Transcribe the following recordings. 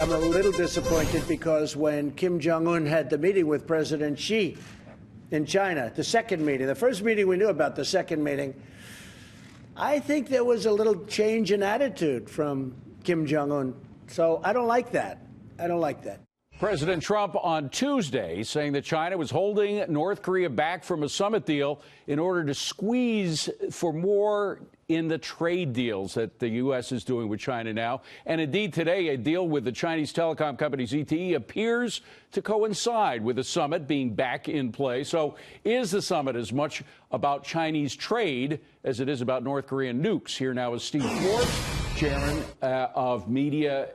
I'm a little disappointed because when Kim Jong-un had the meeting with President Xi in China, the second meeting, the first meeting we knew about, the second meeting, I think there was a little change in attitude from Kim Jong-un. So I don't like that. I don't like that. President Trump on Tuesday saying that China was holding North Korea back from a summit deal in order to squeeze for more in the trade deals that the U.S. is doing with China now. And indeed, today, a deal with the Chinese telecom company ZTE appears to coincide with the summit being back in play. So is the summit as much about Chinese trade as it is about North Korean nukes? Here now is Steve Forbes, chairman of media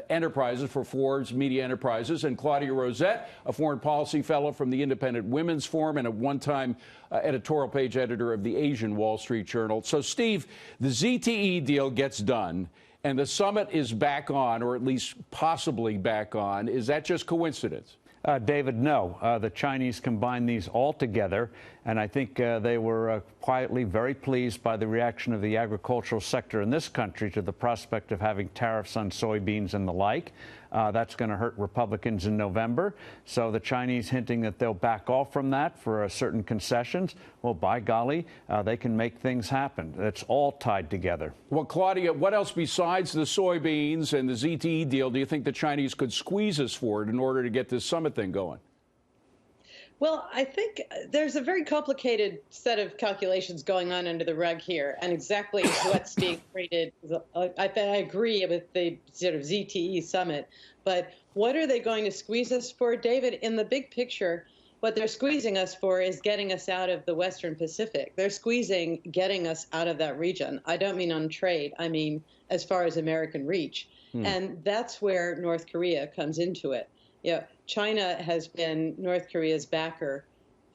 enterprises for Forbes Media Enterprises, and Claudia Rosett, a foreign policy fellow from the Independent Women's Forum and a one-time editorial page editor of the Asian Wall Street Journal. So, Steve, the ZTE deal gets done and the summit is back on, or at least possibly back on. Is that just coincidence? David, no. The Chinese combined these all together, and I think they were quietly very pleased by the reaction of the agricultural sector in this country to the prospect of having tariffs on soybeans and the like. That's going to hurt Republicans in November. So the Chinese hinting that they'll back off from that for certain concessions. Well, by golly, they can make things happen. It's all tied together. Well, Claudia, what else besides the soybeans and the ZTE deal do you think the Chinese could squeeze us for it in order to get this summit thing going? Well, I think there's a very complicated set of calculations going on under the rug here, and exactly what's being created. I agree with the sort of ZTE summit, but what are they going to squeeze us for, David? In the big picture, what they're squeezing us for is getting us out of the Western Pacific. They're squeezing getting us out of that region. I don't mean on trade. I mean as far as American reach. And that's where North Korea comes into it. Yeah, China has been North Korea's backer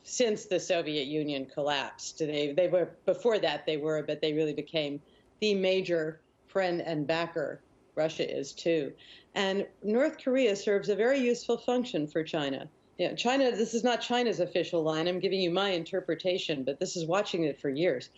since the Soviet Union collapsed. They were before that but they really became the major friend and backer. Russia is too, and North Korea serves a very useful function for China. Yeah, China. This is not China's official line. I'm giving you my interpretation, but this is watching it for years.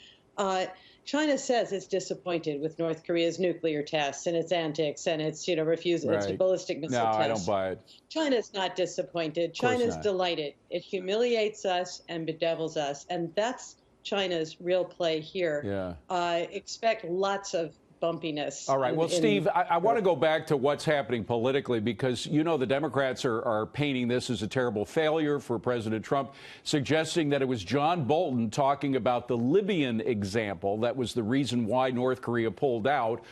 China says it's disappointed with North Korea's nuclear tests and its antics and its, refusal, its ballistic missile tests. No, I don't buy it. China's not disappointed. China's delighted. It humiliates us and bedevils us, and that's China's real play here. Yeah. Expect lots of bumpiness. All right. Well, Steve, I want to go back to what's happening politically, because, the Democrats are painting this as a terrible failure for President Trump, suggesting that it was John Bolton talking about the Libyan example that was the reason why North Korea pulled out,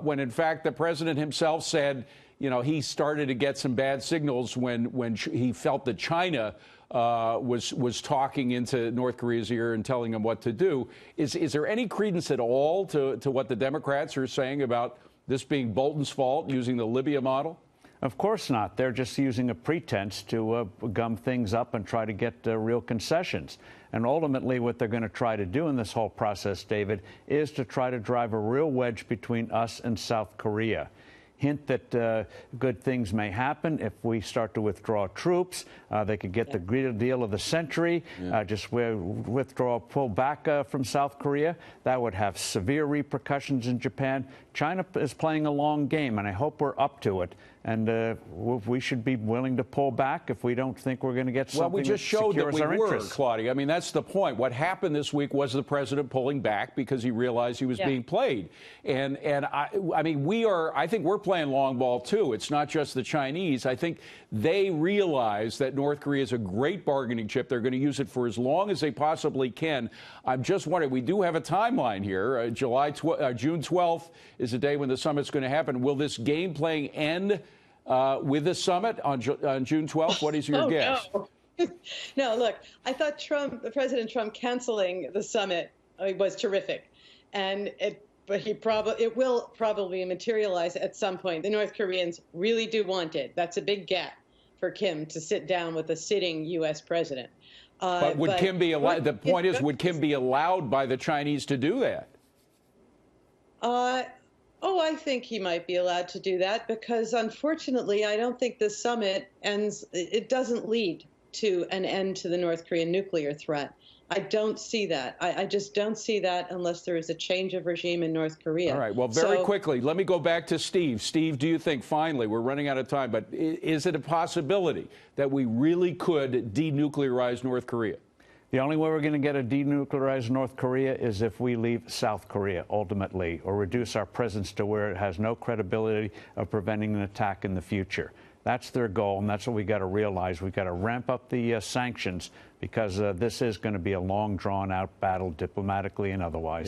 when, in fact, the president himself said, he started to get some bad signals when he felt that China was talking into North Korea's ear and telling him what to do. Is there any credence at all to what the Democrats are saying about this being Bolton's fault, using the Libya model? Of course not. They're just using a pretense to gum things up and try to get real concessions. And ultimately, what they're going to try to do in this whole process, David, is to try to drive a real wedge between us and South Korea. Hint that good things may happen if we start to withdraw troops. They could get the great deal of the century, just withdraw, pull back from South Korea. That would have severe repercussions in Japan. China is playing a long game, and I hope we're up to it. And we should be willing to pull back if we don't think we're going to get something. Well, we just showed that we were, interests. Claudia. I mean, that's the point. What happened this week was the president pulling back because he realized he was being played. And I mean, I think we're playing long ball, too. It's not just the Chinese. I think they realize that North Korea is a great bargaining chip. They're going to use it for as long as they possibly can. I'm just wondering, we do have a timeline here. June 12th is the day when the summit's going to happen. Will this game playing end with the summit on June 12th? What is your guess? No. No, look, I thought President Trump canceling the summit was terrific. And it will probably materialize at some point. The North Koreans really do want it. That's a big gap for Kim to sit down with a sitting U.S. president. But would Kim be allowed? The point is, would Kim be allowed by the Chinese to do that? I think he might be allowed to do that because, unfortunately, I don't think this summit ends. It doesn't lead to an end to the North Korean nuclear threat. I don't see that. I just don't see that unless there is a change of regime in North Korea. All right. Well, very quickly, let me go back to Steve. Steve, do you think, finally, we're running out of time, but is it a possibility that we really could denuclearize North Korea? The only way we're going to get a denuclearized North Korea is if we leave South Korea, ultimately, or reduce our presence to where it has no credibility of preventing an attack in the future. That's their goal, and that's what we got to realize. We've got to ramp up the sanctions because this is going to be a long, drawn-out battle, diplomatically and otherwise.